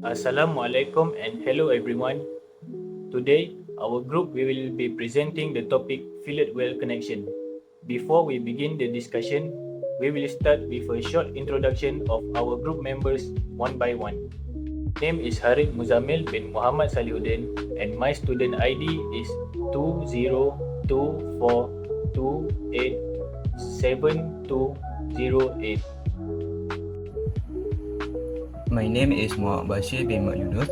Assalamualaikum and hello everyone. Today, our group we will be presenting the topic fillet weld connection. Before we begin the discussion, we will start with a short introduction of our group members one by one. Name is Harid Muzamil bin Muhammad Salihuddin and my student ID is 2024287208. My name is Muhammad Bashir bin Mak Yunus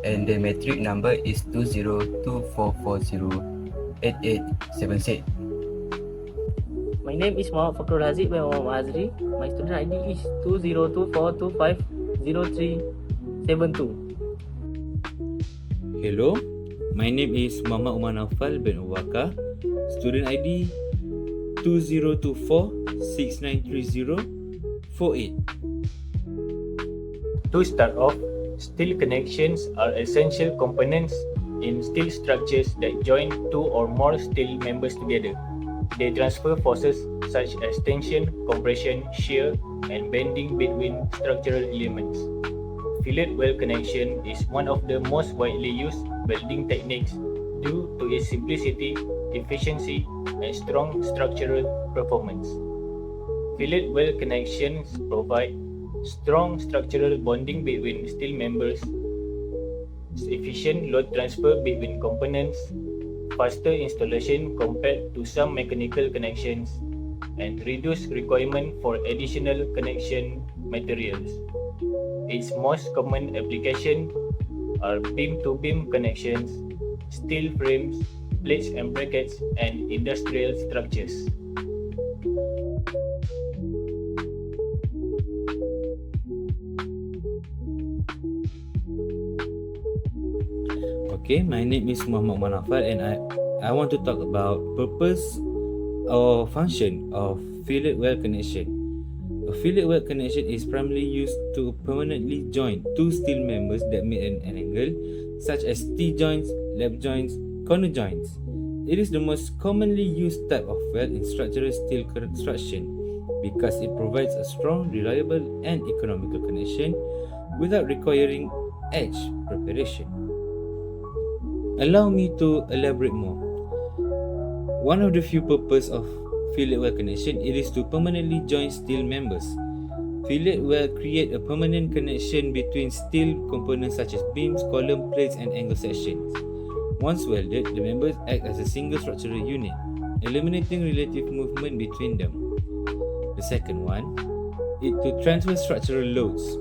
and the metric number is 2024408876. My name is Muhammad Fakrul Haziq bin Muhammad Azri. My student ID is 2024250372. Hello, my name is Muhammad Umar Naufal bin Uwaka. Student ID 2024693048. To start off, steel connections are essential components in steel structures that join two or more steel members together. They transfer forces such as tension, compression, shear, and bending between structural elements. Fillet weld connection is one of the most widely used welding techniques due to its simplicity, efficiency, and strong structural performance. Fillet weld connections provide strong structural bonding between steel members, efficient load transfer between components, faster installation compared to some mechanical connections, and reduced requirement for additional connection materials. Its most common applications are beam-to-beam connections, steel frames, plates and brackets, and industrial structures. Okay, my name is Muhammad Umar Naufal and I want to talk about purpose or function of fillet weld connection. A fillet weld connection is primarily used to permanently join two steel members that meet at an angle, such as T-joints, lap joints, corner joints. It is the most commonly used type of weld in structural steel construction because it provides a strong, reliable, and economical connection without requiring edge preparation. Allow me to elaborate more. One of the few purposes of fillet weld connection it is to permanently join steel members. Fillet weld create a permanent connection between steel components such as beams, column, plates, and angle sections. Once welded, the members act as a single structural unit, eliminating relative movement between them. The second one is to transfer structural loads.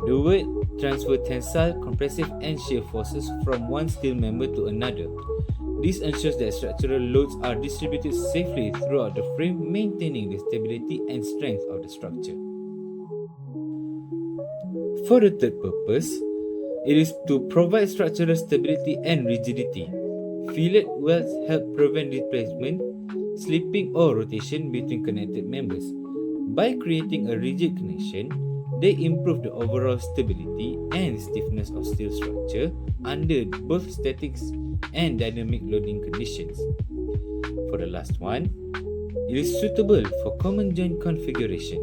The word transfer tensile, compressive, and shear forces from one steel member to another. This ensures that structural loads are distributed safely throughout the frame, maintaining the stability and strength of the structure. For the third purpose, it is to provide structural stability and rigidity. Fillet welds help prevent displacement, slipping, or rotation between connected members. By creating a rigid connection, they improve the overall stability and stiffness of steel structure under both statics and dynamic loading conditions. For the last one, it is suitable for common joint configuration.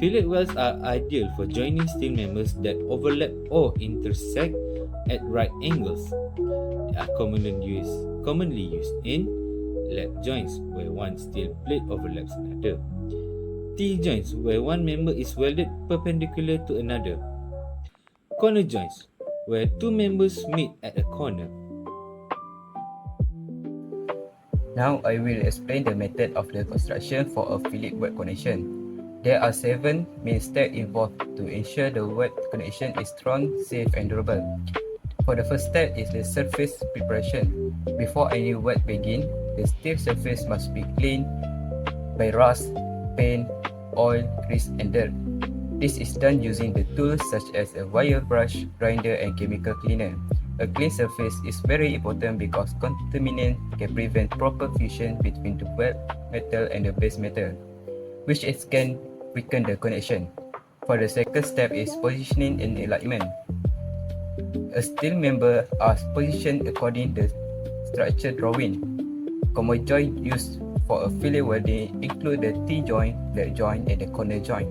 Fillet welds are ideal for joining steel members that overlap or intersect at right angles. They are commonly used in lap joints where one steel plate overlaps another. T-joints where one member is welded perpendicular to another. Corner joints where two members meet at a corner. Now I will explain the method of the construction for a fillet weld connection. There are 7 main steps involved to ensure the weld connection is strong, safe, and durable. For the first step is the surface preparation. Before any weld begins, the steel surface must be cleaned by rust, paint, oil, grease, and dirt. This is done using the tools such as a wire brush, grinder, and chemical cleaner. A clean surface is very important because contaminant can prevent proper fusion between the weld metal and the base metal, which can weaken the connection. For the second step is positioning and alignment. A steel member are positioned according to the structure drawing. Common joint used for a fillet welding include the T-joint, lap joint, and the corner joint.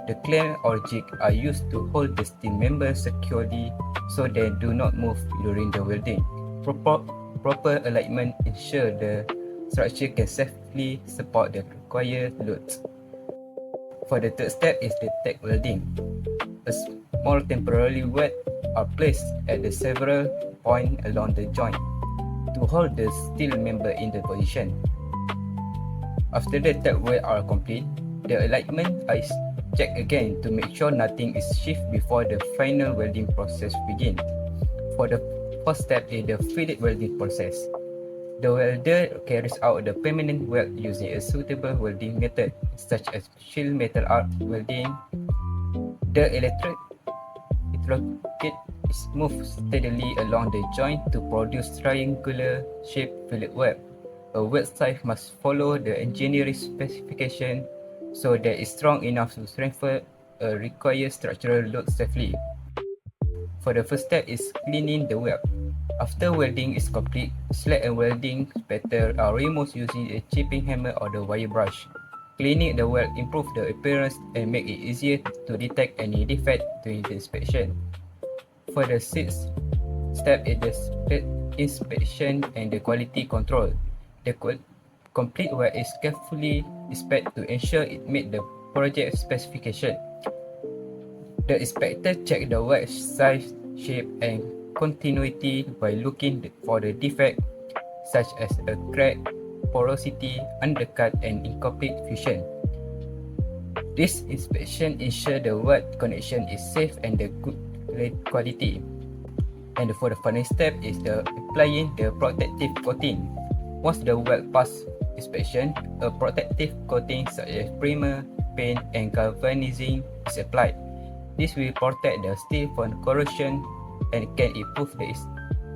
The clamp or jig are used to hold the steel members securely so they do not move during the welding. Proper alignment ensure the structure can safely support the required loads. For the third step is the tack welding. A small temporary weld are placed at the several points along the joint to hold the steel member in the position. After the tack weld are complete, the alignment is checked again to make sure nothing is shifted before the final welding process begins. For the first step is the fillet welding process. The welder carries out the permanent weld using a suitable welding method, such as sheet metal arc welding. The electrode is moved steadily along the joint to produce triangular-shaped fillet weld. A weld size must follow the engineering specification so that it is strong enough to transfer a required structural load safely. For the first step is cleaning the weld. After welding is complete, slag and welding spatter are removed using a chipping hammer or the wire brush. Cleaning the weld improves the appearance and make it easier to detect any defect during the inspection. For the sixth step is the inspection and the quality control. The complete weld is carefully inspected to ensure it meets the project specification. The inspector checks the weld size, shape, and continuity by looking for the defect such as a crack, porosity, undercut, and incomplete fusion. This inspection ensures the weld connection is safe and the good quality. And for the final step is the applying the protective coating. Once the weld pass inspection, a protective coating such as primer, paint, and galvanizing is applied. This will protect the steel from corrosion and can improve the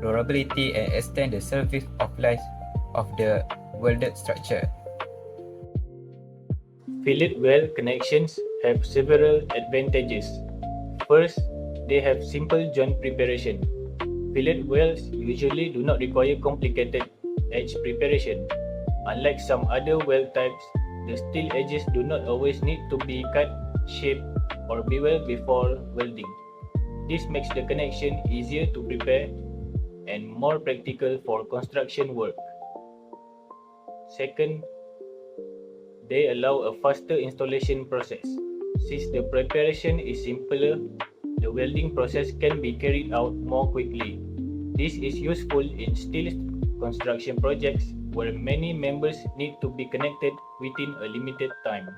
durability and extend the service of life of the welded structure. Fillet weld connections have several advantages. First, they have simple joint preparation. Fillet welds usually do not require complicated edge preparation. Unlike some other weld types, the steel edges do not always need to be cut, shaped, or beveled before welding. This makes the connection easier to prepare and more practical for construction work. Second, they allow a faster installation process. Since the preparation is simpler, the welding process can be carried out more quickly. This is useful in steel construction projects where many members need to be connected within a limited time.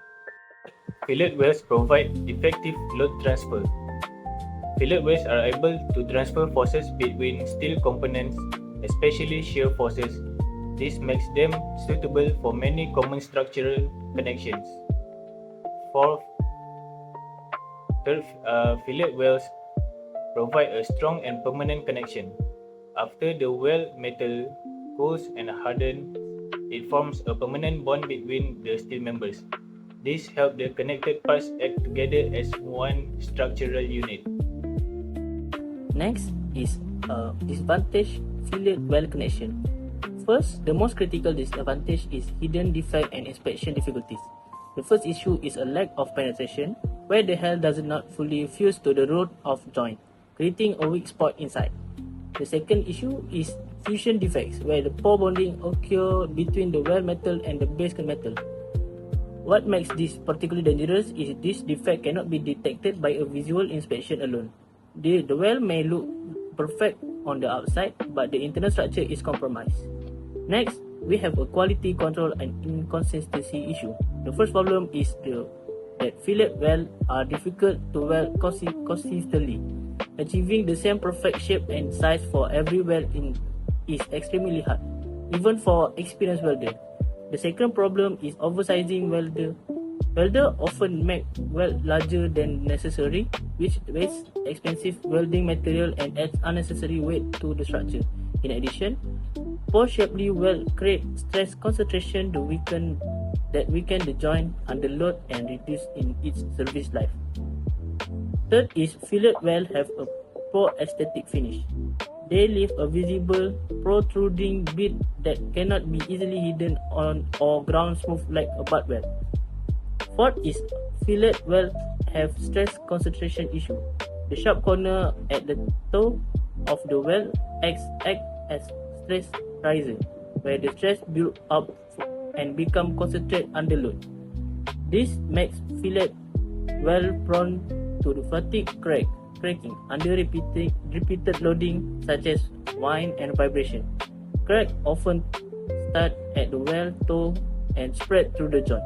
Fillet welds provide effective load transfer. Fillet welds are able to transfer forces between steel components, especially shear forces. This makes them suitable for many common structural connections. Fourth, fillet welds provide a strong and permanent connection. After the weld metal cools and hardens, it forms a permanent bond between the steel members. This helps the connected parts act together as one structural unit. Next is disadvantage fillet weld connection. First, the most critical disadvantage is hidden defect and inspection difficulties. The first issue is a lack of penetration, where the hull does not fully fuse to the root of joint, creating a weak spot inside. The second issue is fusion defects, where the poor bonding occurs between the weld metal and the base metal. What makes this particularly dangerous is this defect cannot be detected by a visual inspection alone. The weld may look perfect on the outside, but the internal structure is compromised. Next, we have a quality control and inconsistency issue. The first problem is that fillet welds are difficult to weld consistently. Achieving the same perfect shape and size for every weld is extremely hard, even for experienced welders. The second problem is oversizing welder. Welders often make weld larger than necessary, which wastes expensive welding material and adds unnecessary weight to the structure. In addition, poor shapely weld create stress concentration that weaken the joint under load and reduce in its service life. Third is fillet welds have a poor aesthetic finish. They leave a visible protruding bit that cannot be easily hidden on or ground smooth like a butt weld. Fourth is fillet welds have stress concentration issue. The sharp corner at the toe of the weld act as stress riser, where the stress build up and become concentrated under load. This makes fillet well prone to the fatigue cracking under repeated loading such as wind and vibration. Crack often start at the weld toe and spread through the joint.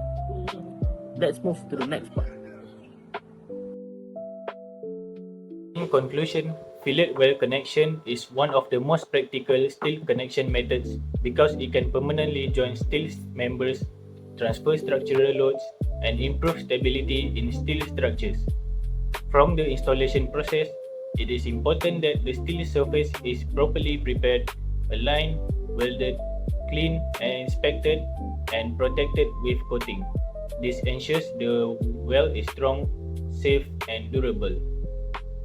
Let's move to the next part. In conclusion, fillet weld connection is one of the most practical steel connection methods because it can permanently join steel members, transfer structural loads, and improve stability in steel structures. From the installation process, it is important that the steel surface is properly prepared, aligned, welded, cleaned and inspected, and protected with coating. This ensures the weld is strong, safe, and durable.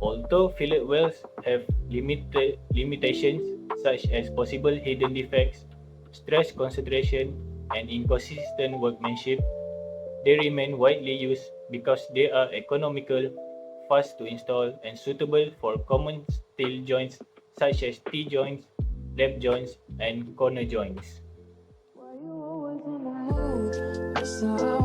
Although fillet welds have limitations such as possible hidden defects, stress concentration, and inconsistent workmanship, they remain widely used because they are economical, fast to install, and suitable for common steel joints such as T-joints, lap joints, and corner joints. Why you always in the house? That's not how